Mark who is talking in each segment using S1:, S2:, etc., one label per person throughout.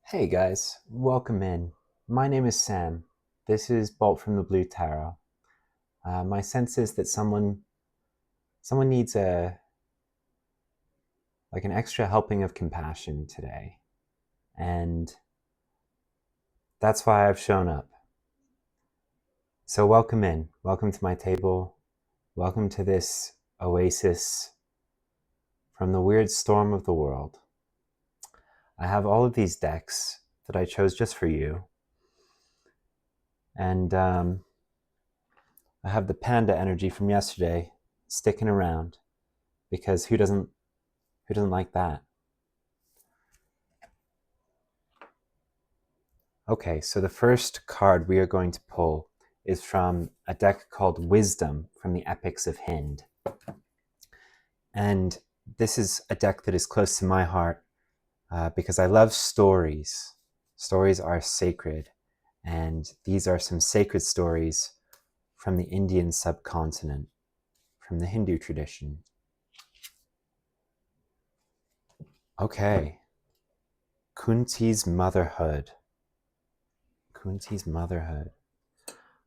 S1: Hey guys, welcome in. My name is Sam. This is Bolt from the Blue Tarot. My sense is that someone needs an extra helping of compassion today, and that's why I've shown up. So welcome in. Welcome to my table. Welcome to this oasis from the weird storm of the world. I have all of these decks that I chose just for you, and I have the panda energy from yesterday sticking around because who doesn't like that? Okay, so the first card we are going to pull is from a deck called Wisdom from the Epics of Hind. And this is a deck that is close to my heart because I love stories. Stories are sacred, and these are some sacred stories from the Indian subcontinent, from the Hindu tradition. Okay, Kunti's motherhood. Kunti's motherhood.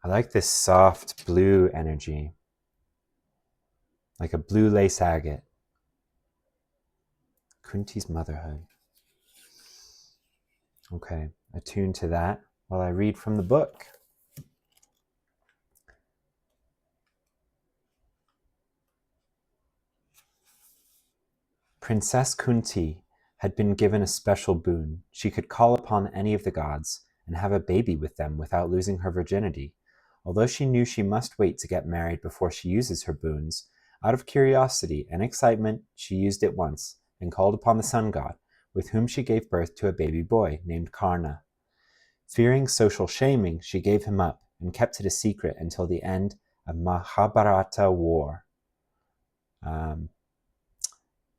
S1: I like this soft blue energy, like a blue lace agate. Kunti's motherhood. Okay, attune to that while I read from the book. Princess Kunti had been given a special boon. She could call upon any of the gods and have a baby with them without losing her virginity. Although she knew she must wait to get married before she uses her boons, out of curiosity and excitement, she used it once and called upon the sun god, with whom she gave birth to a baby boy named Karna. Fearing social shaming, she gave him up and kept it a secret until the end of Mahabharata war. I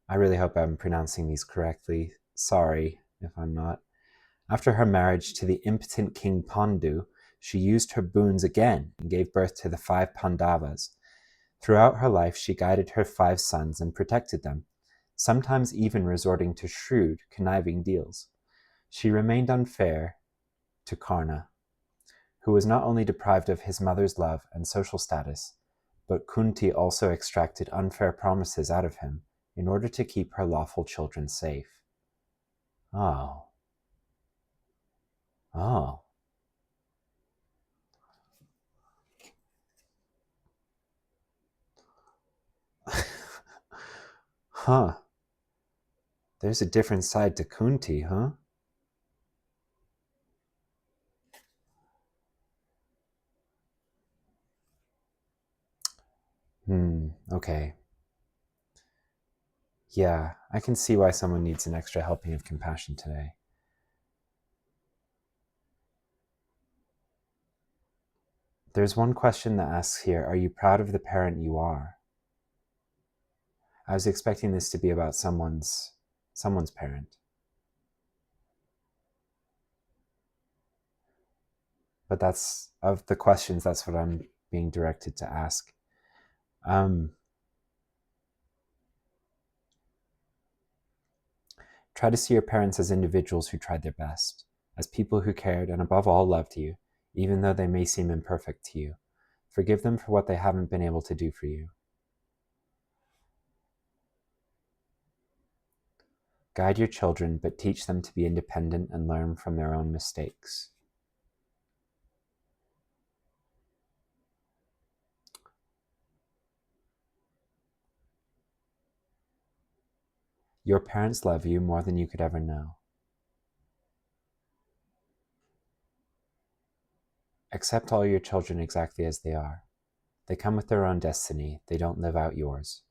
S1: really hope I'm pronouncing these correctly. Sorry if I'm not. After her marriage to the impotent King Pandu, she used her boons again and gave birth to the 5 Pandavas. Throughout her life, she guided her 5 sons and protected them, sometimes even resorting to shrewd, conniving deals. She remained unfair to Karna, who was not only deprived of his mother's love and social status, but Kunti also extracted unfair promises out of him in order to keep her lawful children safe. Oh. Huh. There's a different side to Kunti, huh? Okay. Yeah, I can see why someone needs an extra helping of compassion today. There's one question that asks here, are you proud of the parent you are? I was expecting this to be about someone's parent. But that's, of the questions, that's what I'm being directed to ask. Try to see your parents as individuals who tried their best, as people who cared and above all loved you, even though they may seem imperfect to you. Forgive them for what they haven't been able to do for you. Guide your children, but teach them to be independent and learn from their own mistakes. Your parents love you more than you could ever know. Accept all your children exactly as they are. They come with their own destiny. They don't live out yours.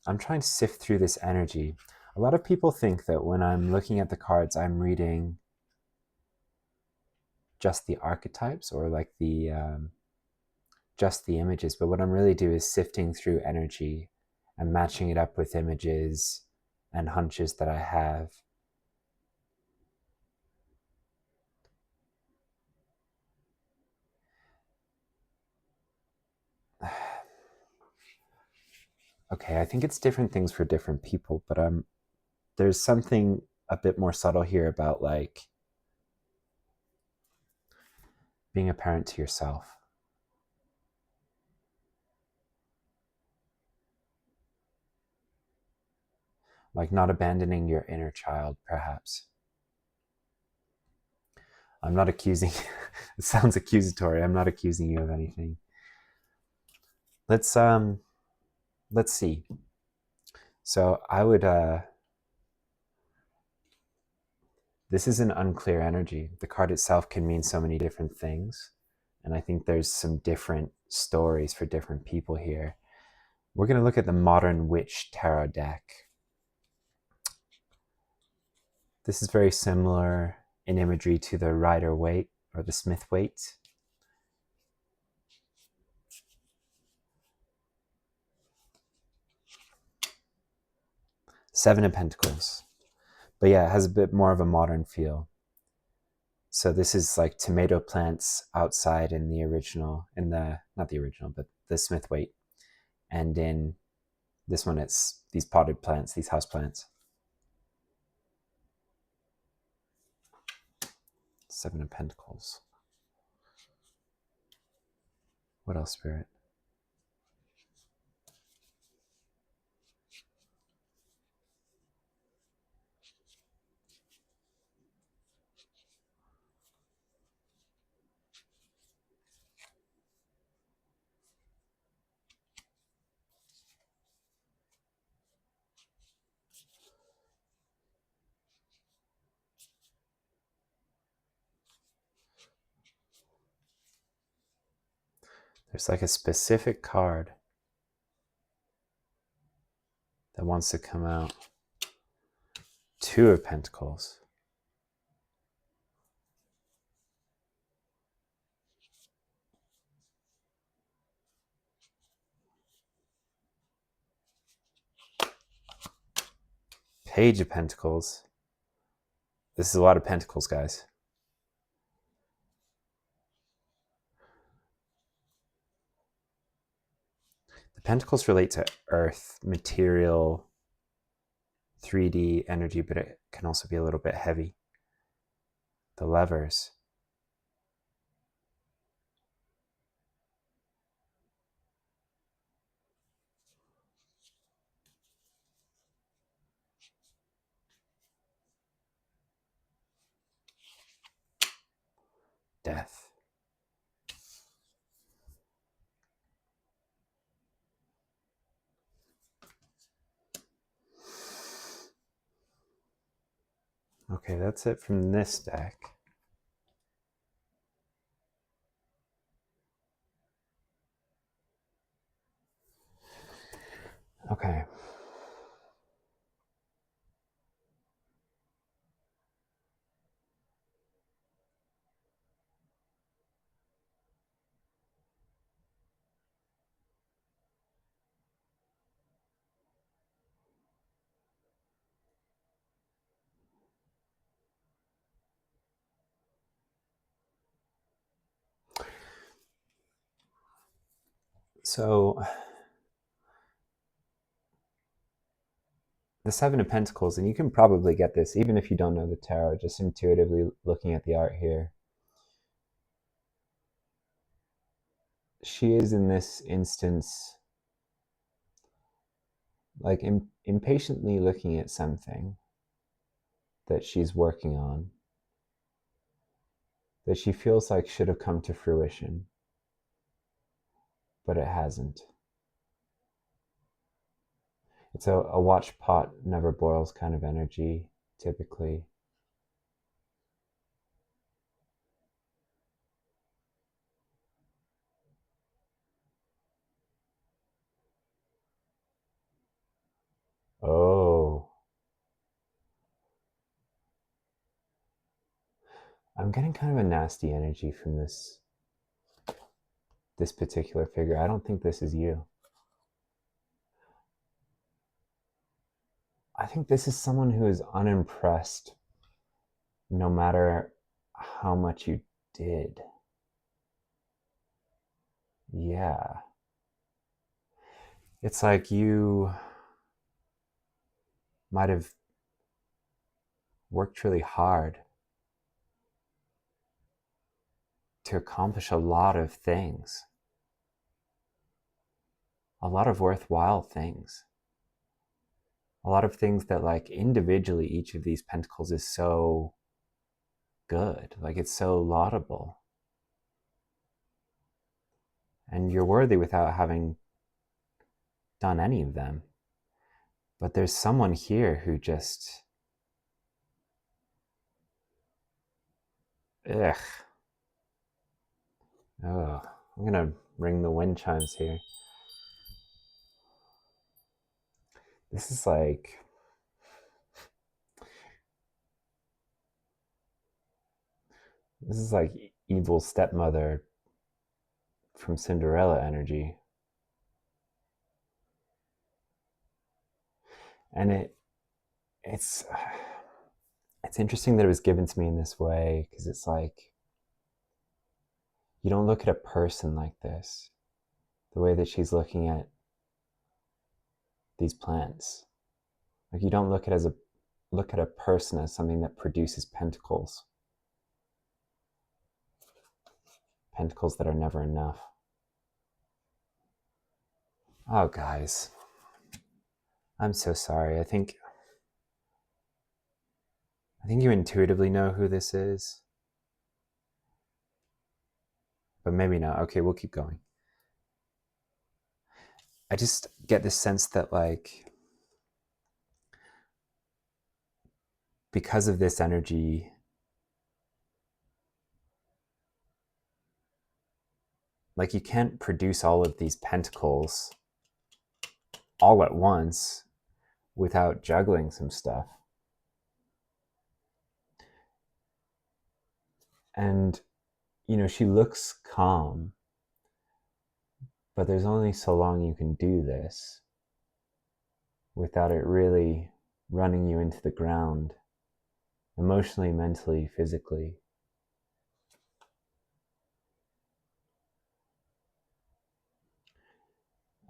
S1: I'm trying to sift through this energy. A lot of people think that when I'm looking at the cards, I'm reading just the archetypes or like just the images, but what I'm really doing is sifting through energy and matching it up with images and hunches that I have. Okay, I think it's different things for different people, but there's something a bit more subtle here about like being a parent to yourself. Like not abandoning your inner child, perhaps. I'm not accusing, it sounds accusatory. I'm not accusing you of anything. Let's see. So I would this is an unclear energy. The card itself can mean so many different things. And I think there's some different stories for different people here. We're going to look at the Modern Witch Tarot deck. This is very similar in imagery to the Rider-Waite or the Smith-Waite. Seven of Pentacles. But yeah, it has a bit more of a modern feel. So this is like tomato plants outside in the original, not the original, but the Smith-Waite. And in this one, it's these potted plants, these house plants. Seven of Pentacles. What else, Spirit? There's like a specific card that wants to come out. Two of Pentacles. Page of Pentacles. This is a lot of pentacles, guys. The pentacles relate to earth, material, 3D energy, but it can also be a little bit heavy. The Lovers. Death. Okay, that's it from this deck. Okay. So the Seven of Pentacles, and you can probably get this even if you don't know the tarot, just intuitively looking at the art here. She is in this instance like impatiently looking at something that she's working on that she feels like should have come to fruition, but it hasn't. It's a watch pot never boils kind of energy, typically. Oh. I'm getting kind of a nasty energy from this particular figure. I don't think this is you. I think this is someone who is unimpressed no matter how much you did. Yeah. It's like you might have worked really hard to accomplish a lot of things, a lot of worthwhile things, a lot of things that, like, individually each of these pentacles is so good, like it's so laudable, and you're worthy without having done any of them. But there's someone here who just, ugh. Oh, I'm gonna ring the wind chimes here. This is like, evil stepmother from Cinderella energy. And it's interesting that it was given to me in this way, because it's like, you don't look at a person like this, the way that she's looking at these plants. Like, you don't look at a person as something that produces pentacles that are never enough. Oh, guys, I'm so sorry. I think you intuitively know who this is, but maybe not. Okay, we'll keep going. I just get this sense that, like, because of this energy, like, you can't produce all of these pentacles all at once without juggling some stuff. And, you know, she looks calm, but there's only so long you can do this without it really running you into the ground, emotionally, mentally, physically.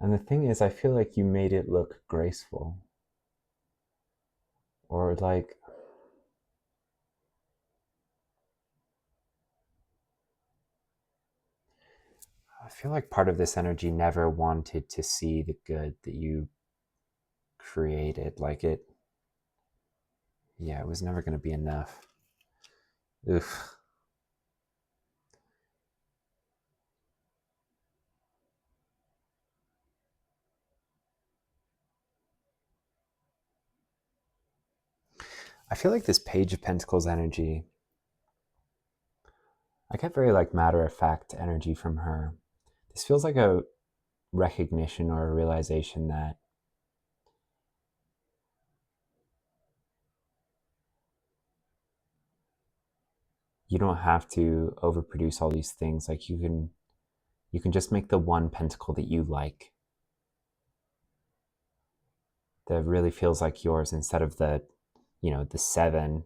S1: And the thing is, I feel like you made it look graceful. Or like, I feel like part of this energy never wanted to see the good that you created. Like, it was never going to be enough. Oof. I feel like this Page of Pentacles energy, I get very, like, matter-of-fact energy from her. This feels like a recognition or a realization that you don't have to overproduce all these things. Like, you can just make the one pentacle that you like, that really feels like yours, instead of the 7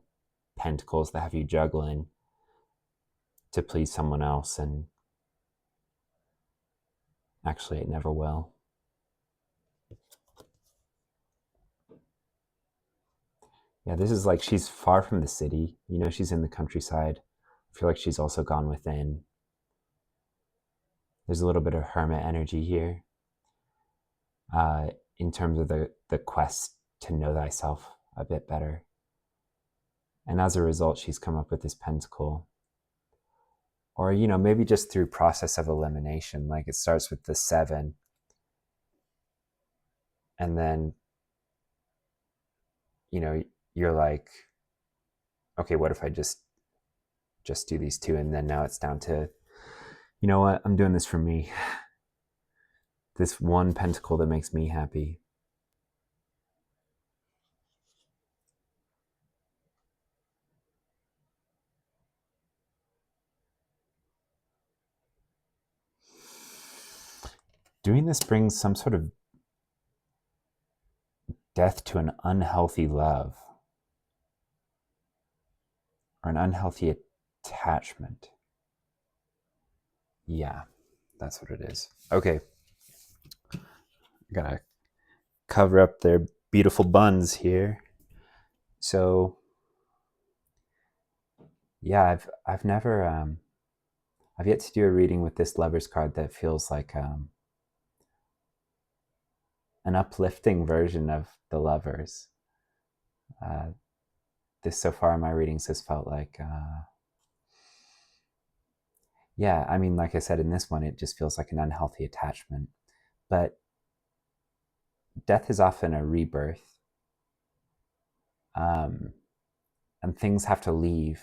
S1: pentacles that have you juggling to please someone else, and actually it never will. Yeah, this is like, she's far from the city. She's in the countryside. I feel like she's also gone within. There's a little bit of hermit energy here, in terms of the quest to know thyself a bit better. And as a result, she's come up with this pentacle. Or, maybe just through process of elimination. Like, it starts with the 7, and then, you're like, okay, what if I just do these 2? And then now it's down to, you know what, I'm doing this for me. This one pentacle that makes me happy. Doing this brings some sort of death to an unhealthy love, or an unhealthy attachment. Yeah, that's what it is. Okay. I'm gonna cover up their beautiful buns here. So yeah, I've never I've yet to do a reading with this Lovers card that feels like an uplifting version of the Lovers. This so far in my readings has felt like yeah, I mean, like I said, in this one, it just feels like an unhealthy attachment. But death is often a rebirth, and things have to leave.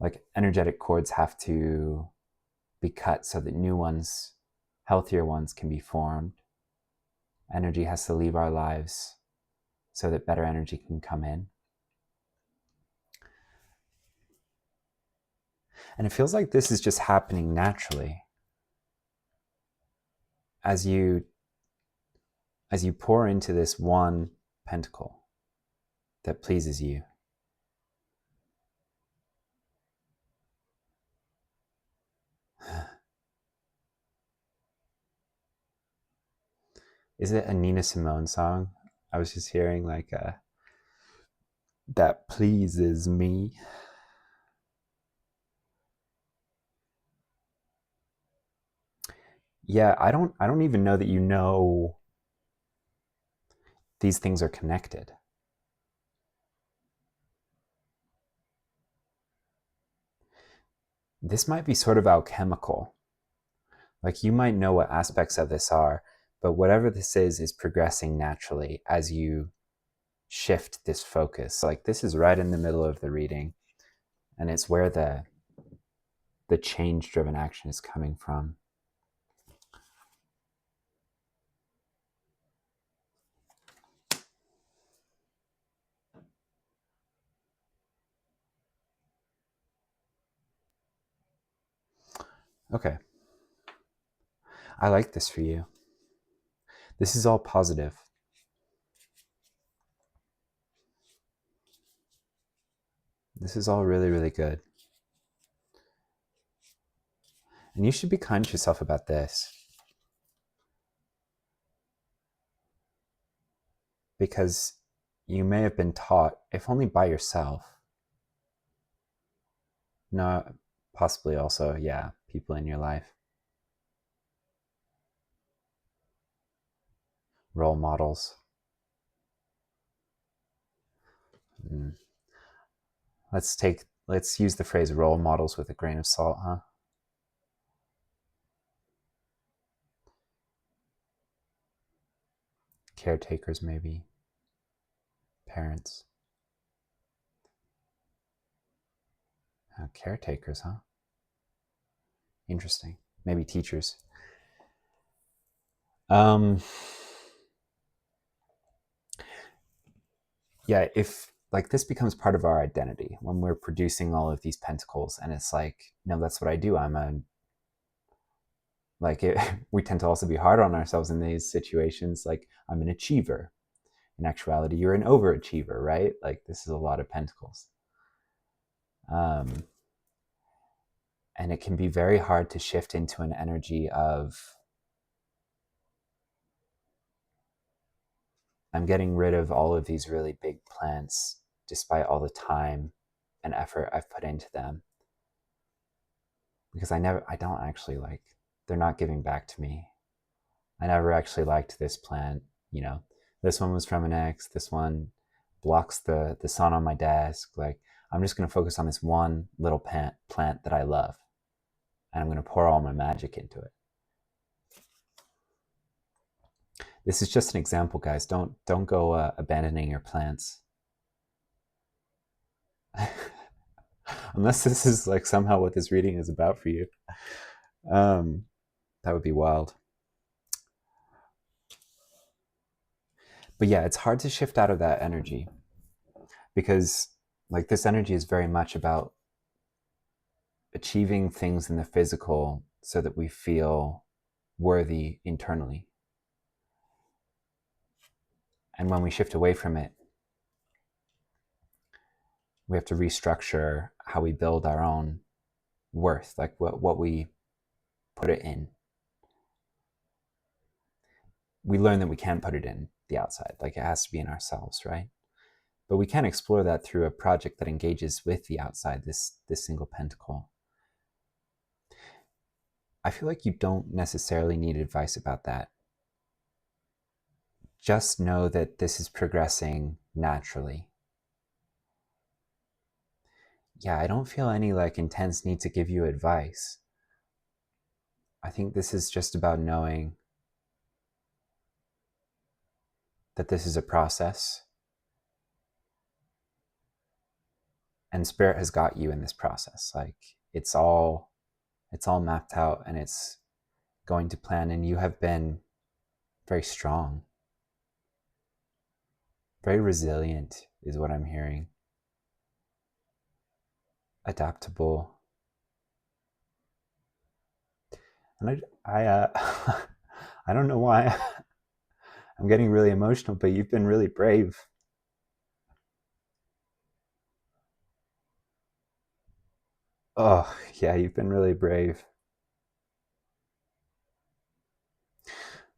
S1: Like energetic cords have to be cut so that new ones, healthier ones, can be formed. Energy has to leave our lives so that better energy can come in. And it feels like this is just happening naturally. As you pour into this one pentacle that pleases you, is it a Nina Simone song? I was just hearing like that pleases me. Yeah, I don't even know that you know these things are connected. This might be sort of alchemical. Like you might know what aspects of this are, but whatever this is progressing naturally as you shift this focus. Like this is right in the middle of the reading, and it's where the change-driven action is coming from. Okay. I like this for you. This is all positive. This is all really, really good. And you should be kind to yourself about this. Because you may have been taught, if only by yourself, no, possibly also, yeah, people in your life, role models. Let's use the phrase role models with a grain of salt, huh? Caretakers, maybe. Parents. Caretakers, huh? Interesting. Maybe teachers. Yeah, if like this becomes part of our identity when we're producing all of these pentacles, and it's like, no, that's what I do. We tend to also be hard on ourselves in these situations. Like, I'm an achiever. In actuality, you're an overachiever, right? Like, this is a lot of pentacles. And it can be very hard to shift into an energy of, I'm getting rid of all of these really big plants despite all the time and effort I've put into them. Because I don't actually like, they're not giving back to me. I never actually liked this plant. This one was from an ex. This one blocks the sun on my desk. Like, I'm just going to focus on this one little plant that I love. And I'm going to pour all my magic into it. This is just an example, guys. Don't go abandoning your plants. Unless this is like somehow what this reading is about for you. That would be wild. But yeah, it's hard to shift out of that energy because like this energy is very much about achieving things in the physical so that we feel worthy internally. And when we shift away from it, we have to restructure how we build our own worth, like what we put it in. we learn that we can't put it in the outside, like it has to be in ourselves, right? But we can explore that through a project that engages with the outside, this single pentacle. I feel like you don't necessarily need advice about that. Just know that this is progressing naturally. Yeah, I don't feel any like intense need to give you advice. I think this is just about knowing that this is a process, and Spirit has got you in this process. Like it's all mapped out, and it's going to plan, and you have been very strong, very resilient is what I'm hearing. Adaptable. And I I don't know why I'm getting really emotional, but you've been really brave. Oh, yeah, you've been really brave.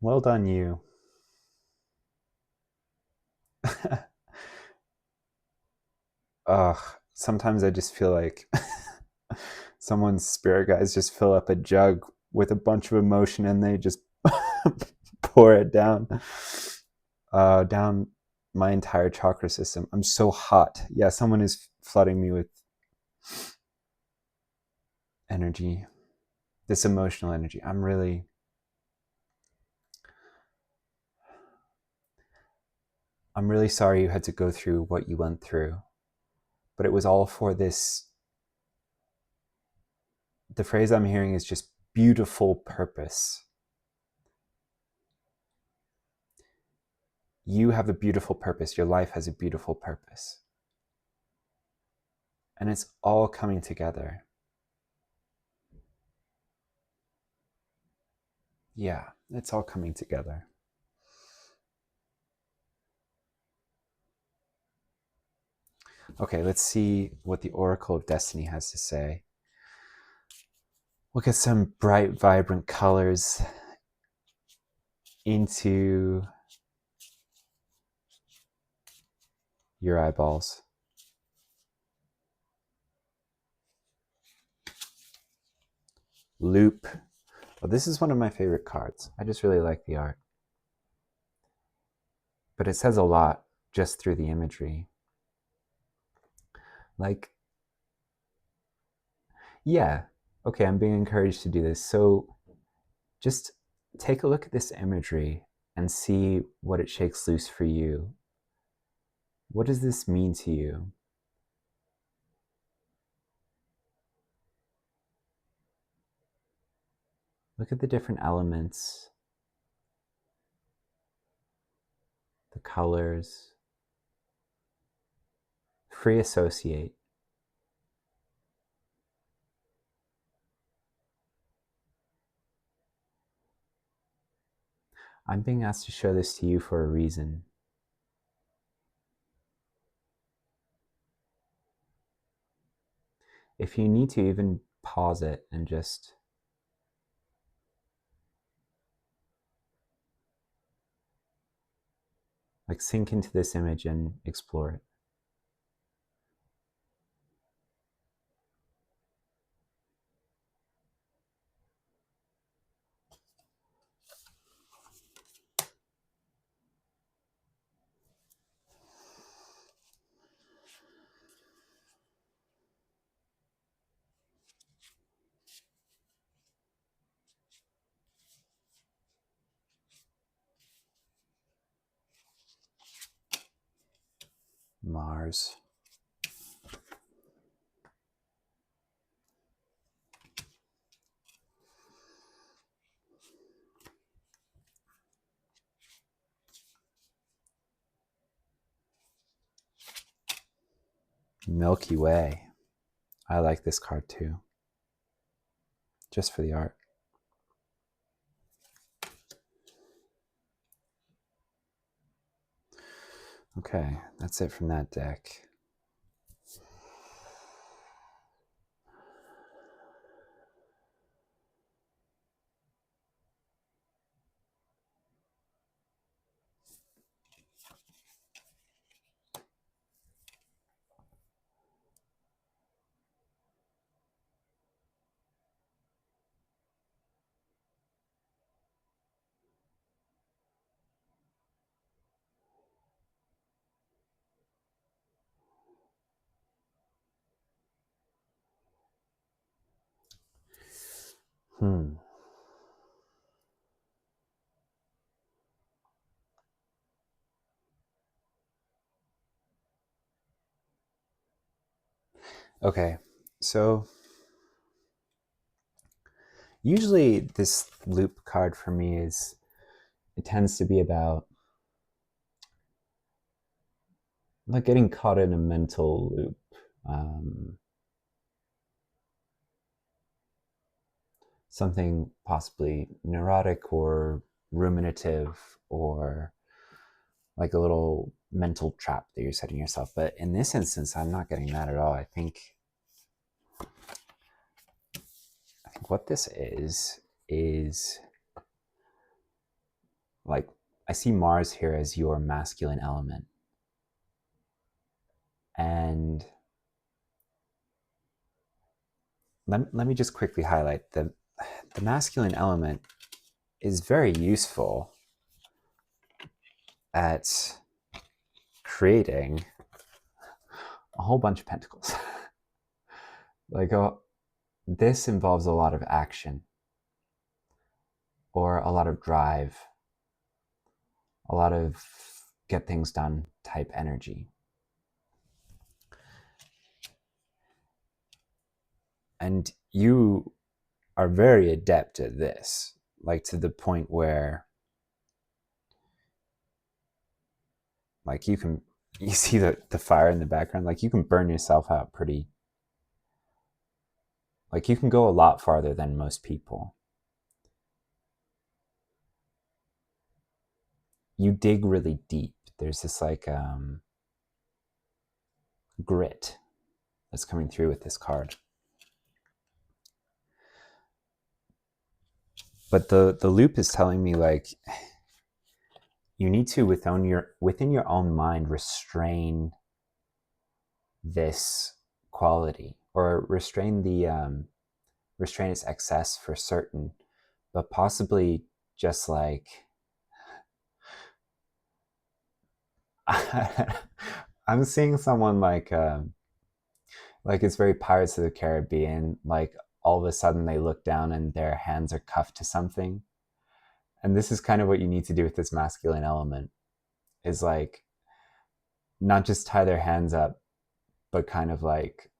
S1: Well done, you. Ugh, sometimes I just feel like someone's spirit guides just fill up a jug with a bunch of emotion and they just pour it down my entire chakra system. I'm so hot. Yeah, someone is flooding me with energy, this emotional energy. I'm really sorry you had to go through what you went through, but it was all for this. The phrase I'm hearing is just beautiful purpose. You have a beautiful purpose. Your life has a beautiful purpose. And it's all coming together. Yeah, it's all coming together. Okay, let's see what the Oracle of Destiny has to say. We'll get some bright, vibrant colors into your eyeballs. Loop. Well, this is one of my favorite cards. I just really like the art. But it says a lot just through the imagery. Like, yeah, okay, I'm being encouraged to do this. So just take a look at this imagery and see what it shakes loose for you. What does this mean to you? Look at the different elements, the colors. Free associate. I'm being asked to show this to you for a reason. If you need to, even pause it and just like sink into this image and explore it. Mars. Milky Way. I like this card too, just for the art. Okay, that's it from that deck. Okay, so usually this loop card for me it tends to be about like getting caught in a mental loop. Something possibly neurotic or ruminative, or like a little mental trap that you're setting yourself. But in this instance, I'm not getting that at all. I think what this is like, I see Mars here as your masculine element. And let me just quickly highlight the masculine element is very useful at creating a whole bunch of pentacles. Like, this involves a lot of action or a lot of drive, a lot of get things done type energy. And you are very adept at this, like to the point where like you see the fire in the background, like you can burn yourself out pretty, like you can go a lot farther than most people. You dig really deep. There's this like grit that's coming through with this card. But the loop is telling me like you need to within your own mind restrain this quality, or restrain its excess for certain, but possibly just like I'm seeing someone like it's very Pirates of the Caribbean, like all of a sudden they look down and their hands are cuffed to something. And this is kind of what you need to do with this masculine element, is like not just tie their hands up, but kind of like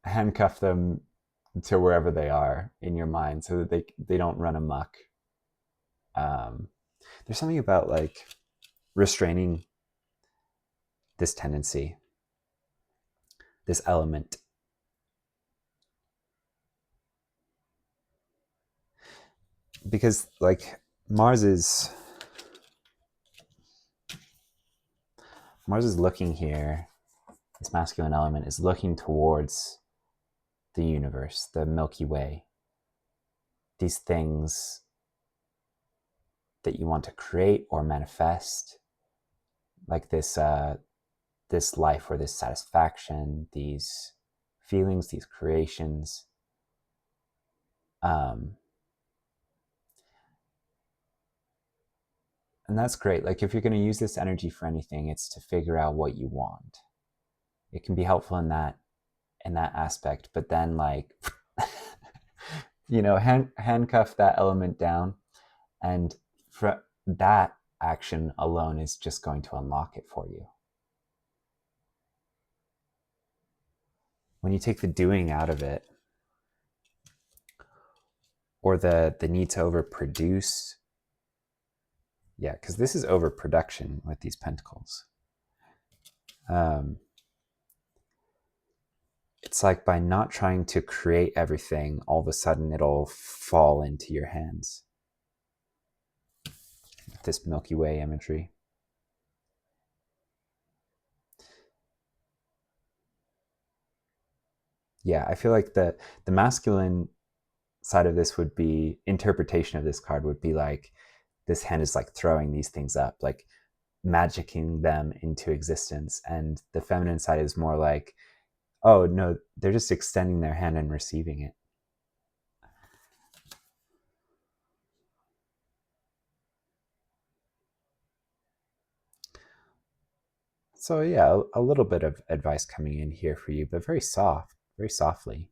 S1: handcuff them to wherever they are in your mind so that they don't run amok. There's something about like restraining this tendency, this element. Because like Mars is looking here, this masculine element is looking towards the universe, the Milky Way, these things that you want to create or manifest, like this life or this satisfaction, these feelings, these creations. And that's great. Like if you're going to use this energy for anything, it's to figure out what you want. It can be helpful in that aspect, but then like handcuff that element down, and for that action alone is just going to unlock it for you. When you take the doing out of it, or the need to overproduce, because this is overproduction with these pentacles. It's like by not trying to create everything, all of a sudden it'll fall into your hands. This Milky Way imagery. Yeah, I feel like the masculine side of this would be, interpretation of this card would be like, this hand is like throwing these things up, like magicking them into existence. And the feminine side is more like, oh no, they're just extending their hand and receiving it. So yeah, a little bit of advice coming in here for you, but very soft, very softly.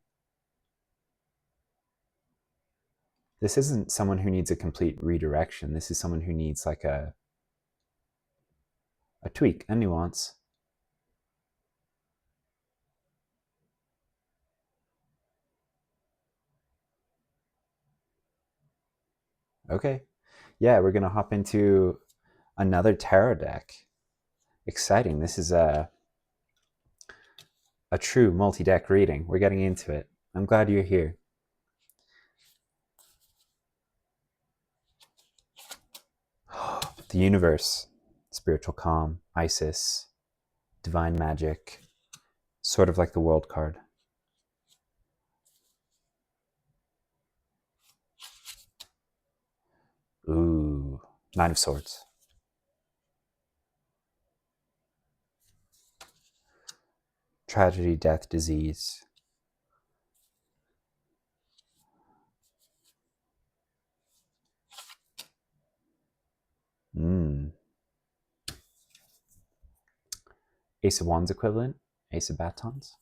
S1: This isn't someone who needs a complete redirection. This is someone who needs like a tweak, a nuance. Okay. Yeah, we're going to hop into another tarot deck. Exciting. This is a true multi-deck reading. We're getting into it. I'm glad you're here. The universe, spiritual calm, Isis, divine magic, sort of like the world card. Ooh, Nine of Swords. Tragedy, death, disease. Ace of Wands equivalent, Ace of Batons.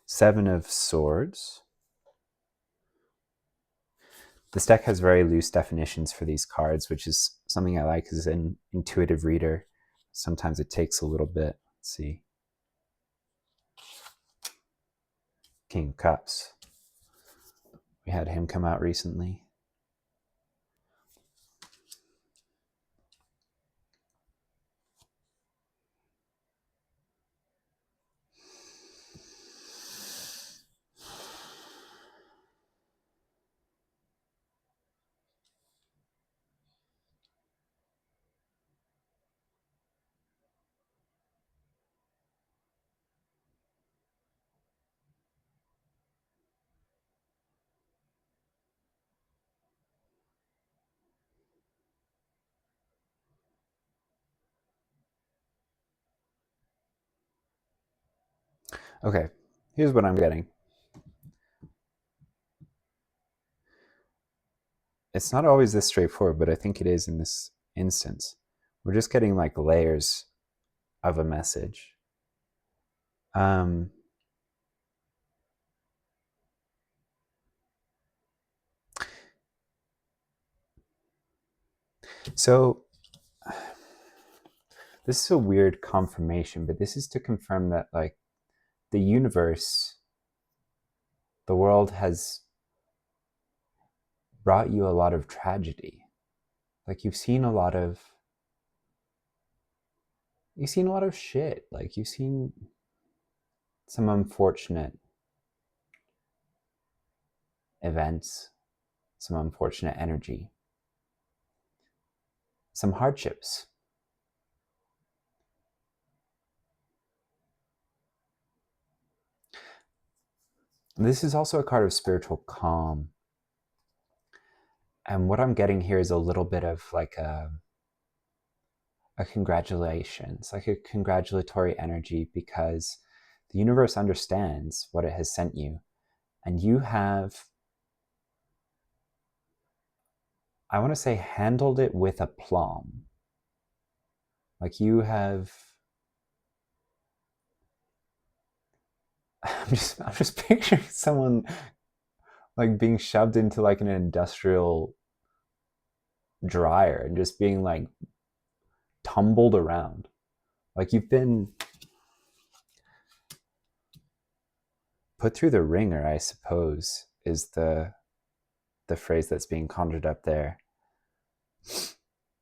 S1: Seven of Swords. This deck has very loose definitions for these cards, which is something I like as an intuitive reader. Sometimes it takes a little bit. Let's see. King of Cups. We had him come out recently. Okay, here's what I'm getting. It's not always this straightforward, but I think it is in this instance. We're just getting like layers of a message. So this is a weird confirmation, but this is to confirm that like the universe, the world has brought you a lot of tragedy. Like you've seen a lot of shit. Like you've seen some unfortunate events, some unfortunate energy, some hardships. This is also a card of spiritual calm. And what I'm getting here is a little bit of like a congratulations, like a congratulatory energy, because the universe understands what it has sent you. And you have, I want to say, handled it with aplomb. Like you have, I'm just picturing someone like being shoved into like an industrial dryer and just being like tumbled around. Like you've been put through the ringer, I suppose, is the phrase that's being conjured up there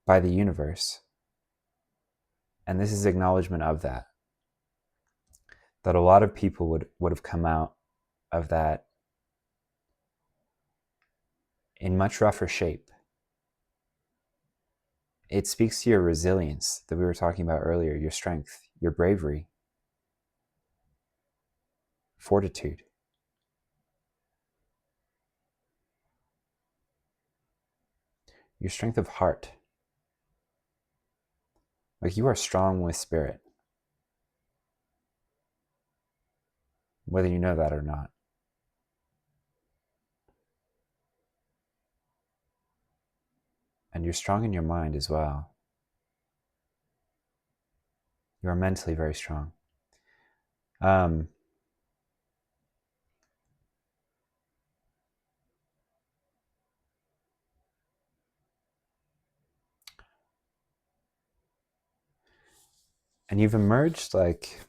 S1: by the universe. And this is acknowledgement of that a lot of people would have come out of that in much rougher shape. It speaks to your resilience that we were talking about earlier, your strength, your bravery, fortitude. Your strength of heart. Like you are strong with spirit, whether you know that or not. And you're strong in your mind as well. You are mentally very strong. And you've emerged like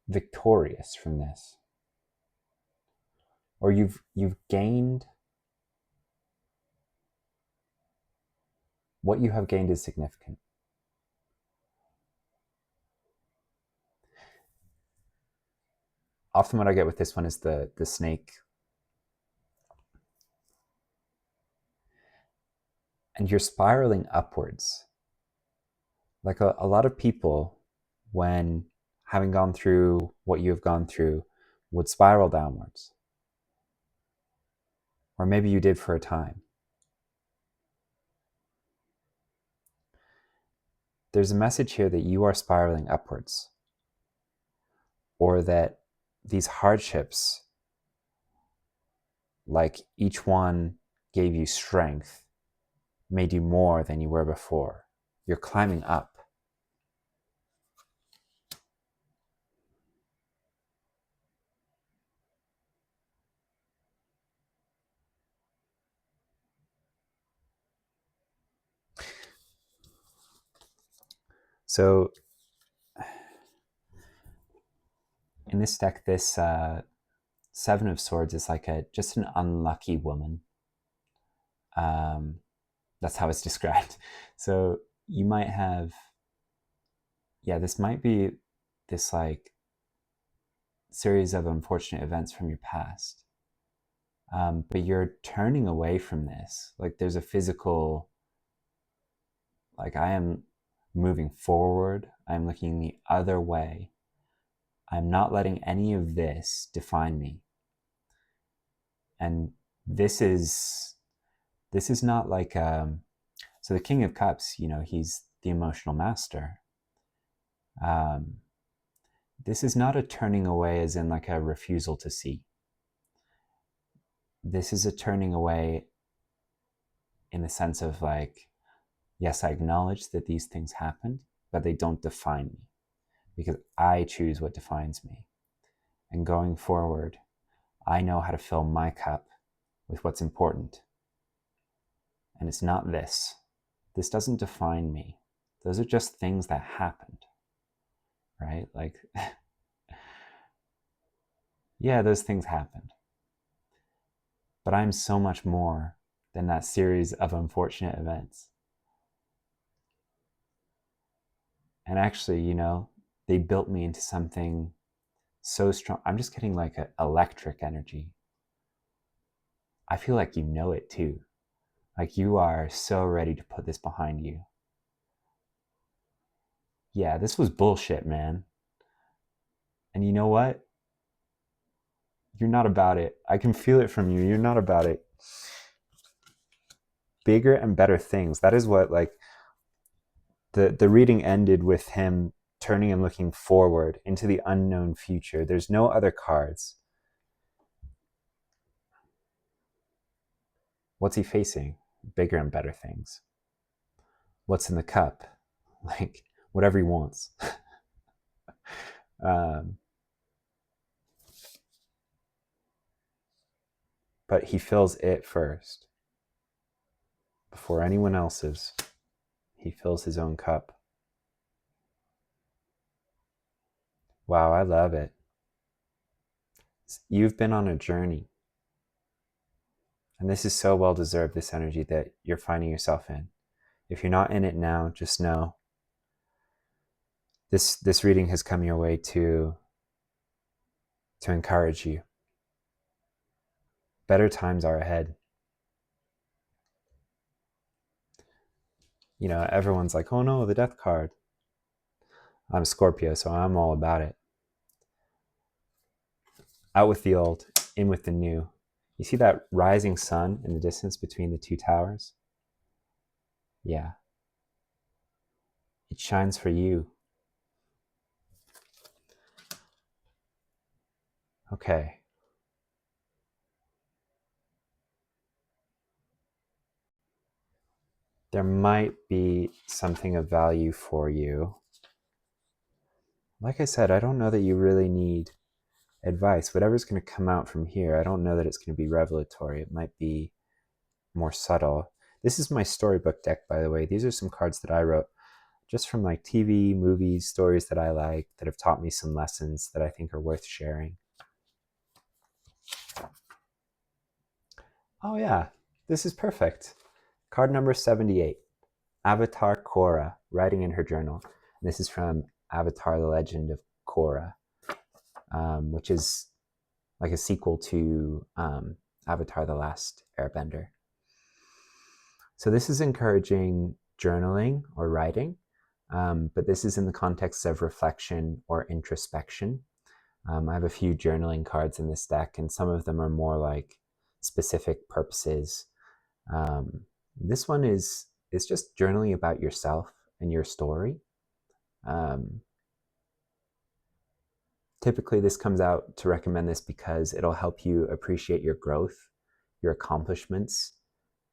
S1: victorious from this. Or you've gained, what you have gained is significant. Often what I get with this one is the snake. And you're spiraling upwards. Like a lot of people, when having gone through what you have gone through, would spiral downwards. Or maybe you did for a time. There's a message here that you are spiraling upwards, or that these hardships, like each one gave you strength, made you more than you were before. You're climbing up. So in this deck, this Seven of Swords is like just an unlucky woman. That's how it's described. So you might have, this might be this like series of unfortunate events from your past. But you're turning away from this. Like there's a physical, like I am moving forward. I'm looking the other way. I'm not letting any of this define me. And this is not like, so the King of Cups, he's the emotional master. This is not a turning away as in like a refusal to see. This is a turning away in the sense of like, yes, I acknowledge that these things happened, but they don't define me because I choose what defines me. And going forward, I know how to fill my cup with what's important. And it's not this. This doesn't define me. Those are just things that happened, right? Like, yeah, those things happened. But I'm so much more than that series of unfortunate events. And actually, they built me into something so strong. I'm just getting like an electric energy. I feel like you know it too. Like you are so ready to put this behind you. Yeah, this was bullshit, man. And you know what? You're not about it. I can feel it from you. You're not about it. Bigger and better things. That is what, like, the reading ended with him turning and looking forward into the unknown future. There's no other cards. What's he facing? Bigger and better things. What's in the cup? Like, whatever he wants. But he fills it first. Before anyone else's, he fills his own cup. Wow, I love it. You've been on a journey. And this is so well deserved, this energy that you're finding yourself in. If you're not in it now, just know this reading has come your way to encourage you. Better times are ahead. Everyone's like, oh no, the death card. I'm Scorpio, so I'm all about it. Out with the old, in with the new. You see that rising sun in the distance between the two towers? Yeah. It shines for you. Okay. there might be something of value for you. Like I said, I don't know that you really need advice. Whatever's going to come out from here, I don't know that it's going to be revelatory. It might be more subtle. This is my storybook deck, by the way. These are some cards that I wrote just from like TV, movies, stories that I like, that have taught me some lessons that I think are worth sharing. Oh yeah, this is perfect. Card number 78, Avatar Cara, writing in her journal. And this is from Avatar: The Legend of Korra, which is like a sequel to Avatar: The Last Airbender. So this is encouraging journaling or writing, but this is in the context of reflection or introspection. I have a few journaling cards in this deck, and some of them are more like specific purposes. This one is just journaling about yourself and your story. Typically, this comes out to recommend this because it'll help you appreciate your growth, your accomplishments,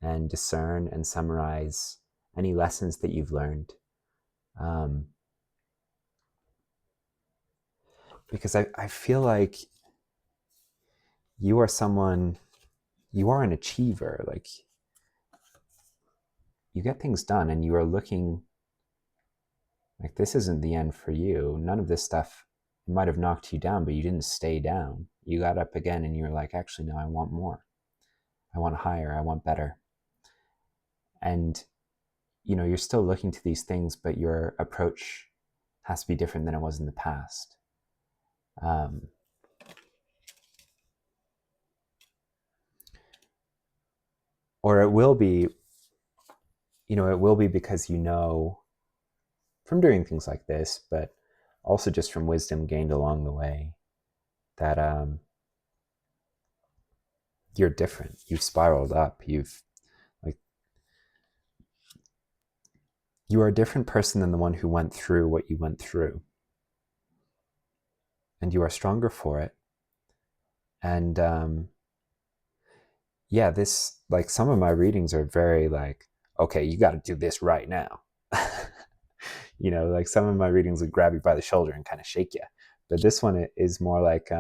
S1: and discern and summarize any lessons that you've learned. Because I feel like you are someone, you are an achiever. Like, you get things done and you are looking like this isn't the end for you. None of this stuff might have knocked you down, but you didn't stay down. You got up again and you were like, actually, no, I want more. I want higher. I want better. And, you know, you're still looking to these things, but your approach has to be different than it was in the past. Or it will be, you know, it will be because you know from doing things like this, but also just from wisdom gained along the way, that you're different. You've spiraled up. You are a different person than the one who went through what you went through. And you are stronger for it. And yeah, this, like, some of my readings are very like, okay, you got to do this right now. You know, like some of my readings would grab you by the shoulder and kind of shake you. But this one is more like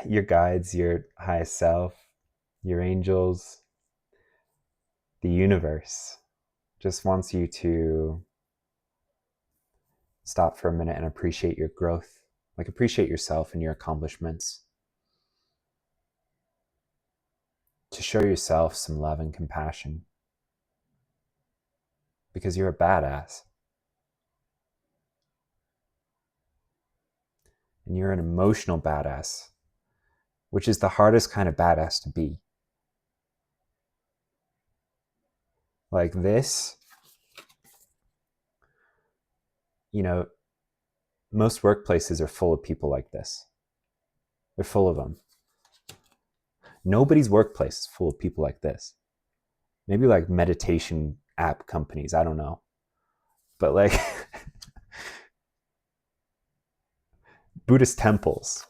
S1: your guides, your highest self, your angels, the universe just wants you to stop for a minute and appreciate your growth, like appreciate yourself and your accomplishments, to show yourself some love and compassion, because you're a badass. And you're an emotional badass, which is the hardest kind of badass to be. Like this, you know, most workplaces are full of people like this. They're full of them. Nobody's workplace is full of people like this. Maybe like meditation app companies, I don't know. But like Buddhist temples.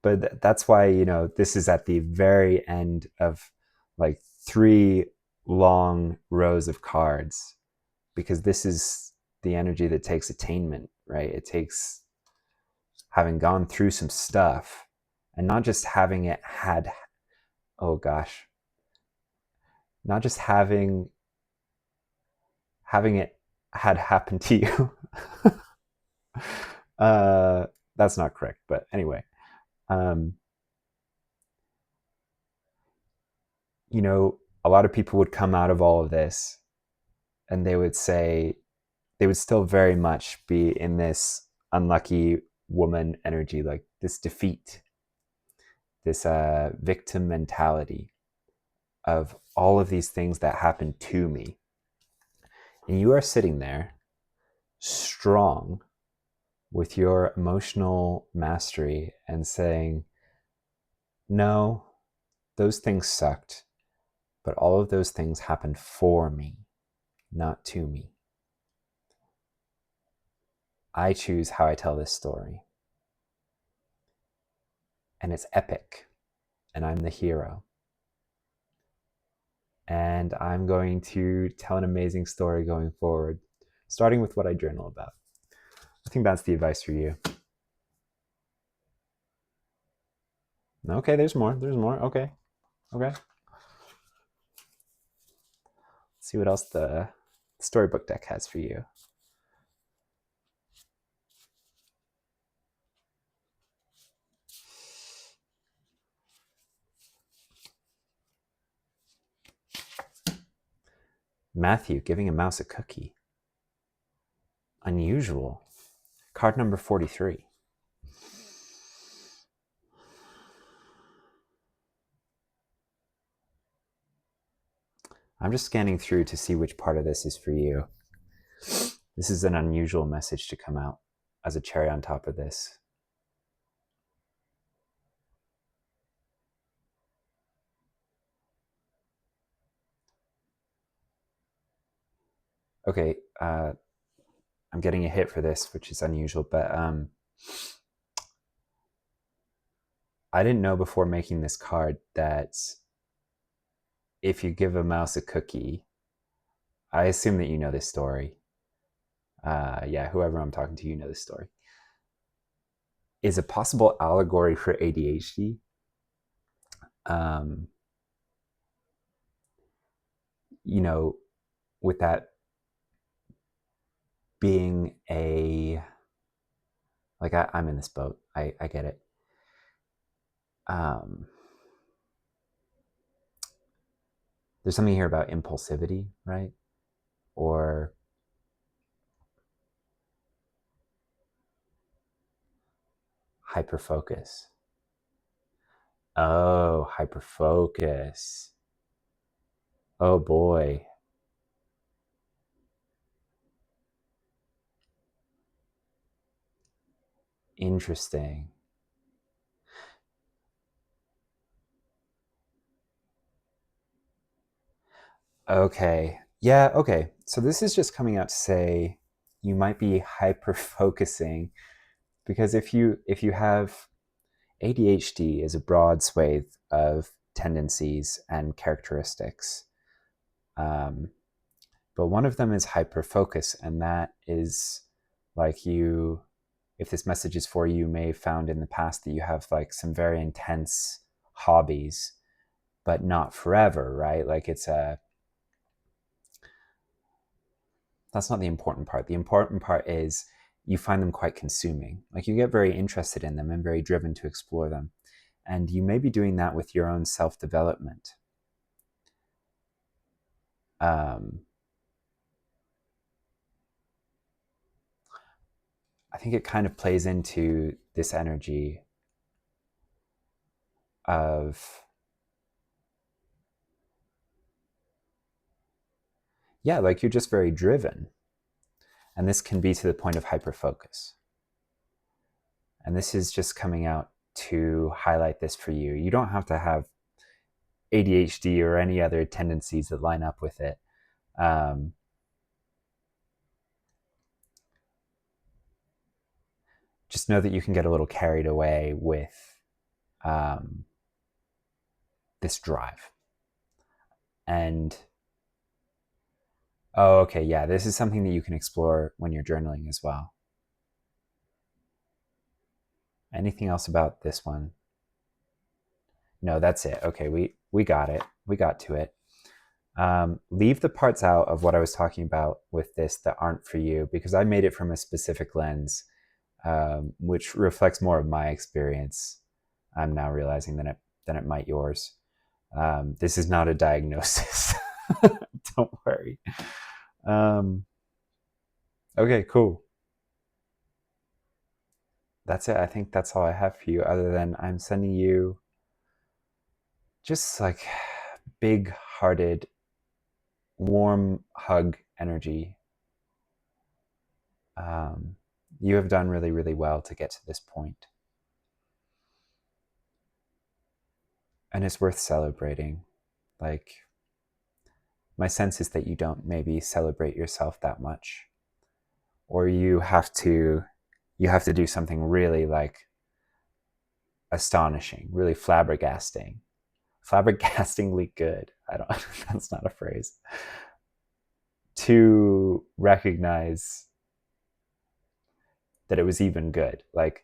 S1: But that's why, you know, this is at the very end of like 3 long rows of cards, because this is the energy that takes attainment, right? It takes having gone through some stuff, and not just having it had, oh gosh, not just having it had happened to you. That's not correct, but anyway. You know, a lot of people would come out of all of this and they would say, they would still very much be in this unlucky woman energy, like this defeat, this victim mentality of all of these things that happened to me. And you are sitting there strong with your emotional mastery and saying, no, those things sucked, but all of those things happened for me, not to me. I choose how I tell this story. and it's epic, and I'm the hero. And I'm going to tell an amazing story going forward, starting with what I journal about. I think that's the advice for you. Okay, there's more. Okay. Let's see what else the storybook deck has for you. Matthew giving a mouse a cookie. Unusual. Card number 43. I'm just scanning through to see which part of this is for you. This is an unusual message to come out as a cherry on top of this. Okay, I'm getting a hit for this, which is unusual, but I didn't know before making this card that if you give a mouse a cookie, I assume that you know this story. Yeah, whoever I'm talking to, you know this story. Is a possible allegory for ADHD. You know, with that being a, like I'm in this boat. I get it. There's something here about impulsivity, right? Or hyperfocus. Oh, hyperfocus. Oh boy. Interesting. Okay. Yeah, okay. So this is just coming out to say you might be hyper focusing, because if you have ADHD is a broad swathe of tendencies and characteristics. But one of them is hyper focus, and that is like you, if this message is for you, you may have found in the past that you have like some very intense hobbies, but not forever, right? Like that's not the important part. The important part is you find them quite consuming. Like you get very interested in them and very driven to explore them. And you may be doing that with your own self-development. I think it kind of plays into this energy of, yeah, like you're just very driven. And this can be to the point of hyperfocus. And this is just coming out to highlight this for you. You don't have to have ADHD or any other tendencies that line up with it. Just know that you can get a little carried away with this drive. And, oh, okay, yeah, this is something that you can explore when you're journaling as well. Anything else about this one? No, that's it. Okay, we got it. We got to it. Leave the parts out of what I was talking about with this that aren't for you, because I made it from a specific lens, which reflects more of my experience. I'm now realizing than it might yours. This is not a diagnosis. Don't worry. Okay, cool. That's it. I think that's all I have for you, other than I'm sending you just like big hearted, warm hug energy. You have done really, really well to get to this point. And it's worth celebrating. Like, my sense is that you don't maybe celebrate yourself that much, or you have to do something really like astonishing, really flabbergastingly good. I don't, that's not a phrase. To recognize that it was even good, like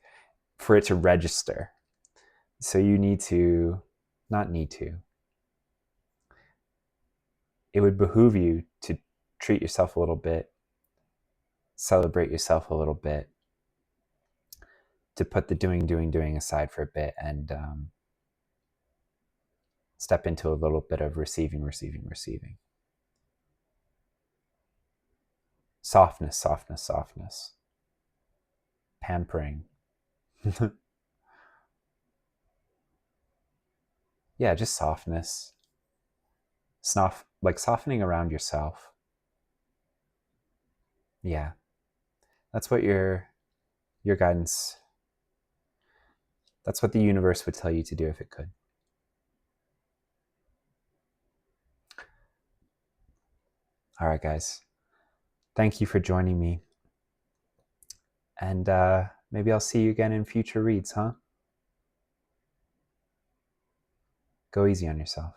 S1: for it to register. So you need to, not need to, it would behoove you to treat yourself a little bit, celebrate yourself a little bit, to put the doing aside for a bit and step into a little bit of receiving. Softness. Pampering. Yeah, just softness. Like softening around yourself. Yeah. That's what your guidance, that's what the universe would tell you to do if it could. All right, guys. Thank you for joining me. And maybe I'll see you again in future reads, huh? Go easy on yourself.